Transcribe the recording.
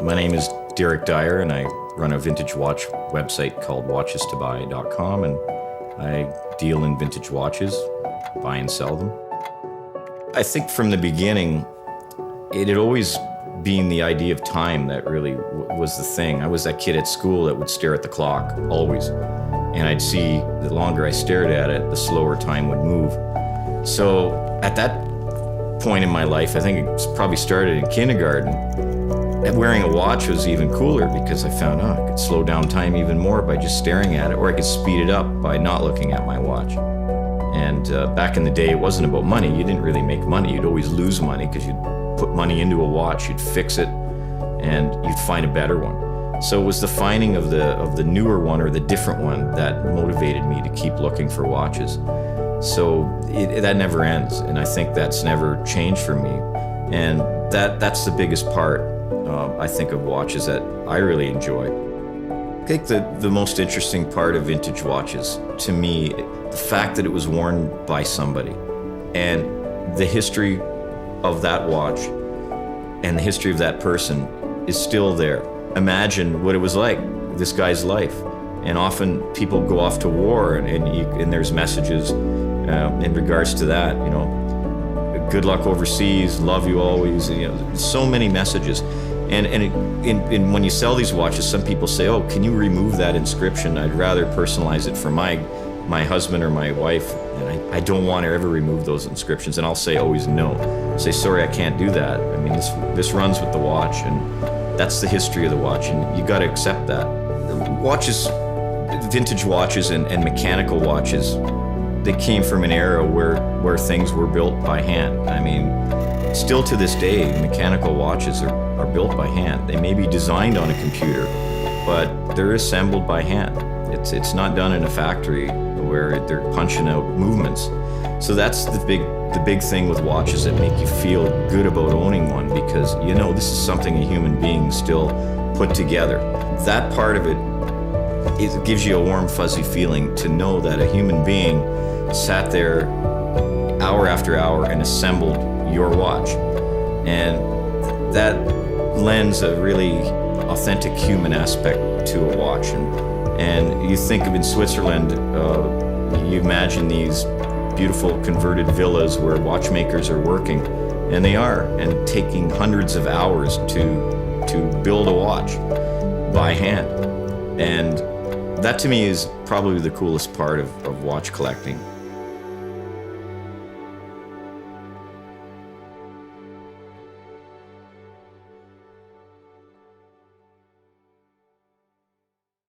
My name is Derek Dier, and I run a vintage watch website called WatchesToBuy.com, and I deal in vintage watches, buy and sell them. I think from the beginning, it had always been the idea of time that really was the thing. I was that kid at school that would stare at the clock, always. And I'd see the longer I stared at it, the slower time would move. So at that point in my life, I think it probably started in kindergarten, wearing a watch was even cooler because I found out I could slow down time even more by just staring at it, or I could speed it up by not looking at my watch. And back in the day, it wasn't about money. You didn't really make money. You'd always lose money because you'd put money into a watch, you'd fix it, and you'd find a better one. So it was the finding of the newer one or the different one that motivated me to keep looking for watches. So that never ends, and I think that's never changed for me. And that's the biggest part, I think, of watches that I really enjoy. I think the most interesting part of vintage watches, to me, the fact that it was worn by somebody, and the history of that watch and the history of that person is still there. Imagine what it was like, this guy's life. And often people go off to war, and there's messages in regards to that, you know, good luck overseas, love you always, you know, so many messages. And when you sell these watches, some people say, oh, can you remove that inscription? I'd rather personalize it for my husband or my wife, and I don't want to ever remove those inscriptions. And I'll say always no. Say, sorry, I can't do that. I mean, this runs with the watch, and that's the history of the watch, and you got to accept that. Watches, vintage watches and mechanical watches, they came from an era where things were built by hand. I mean, still to this day, mechanical watches are built by hand. They may be designed on a computer, but they're assembled by hand. It's not done in a factory where they're punching out movements. So that's the big thing with watches that make you feel good about owning one, because you know this is something a human being still put together. That part of it gives you a warm, fuzzy feeling to know that a human being sat there hour after hour and assembled your watch. And that lends a really authentic human aspect to a watch. And you think of in Switzerland, you imagine these beautiful converted villas where watchmakers are working, and they are, and taking hundreds of hours to build a watch by hand. And that to me is probably the coolest part of watch collecting.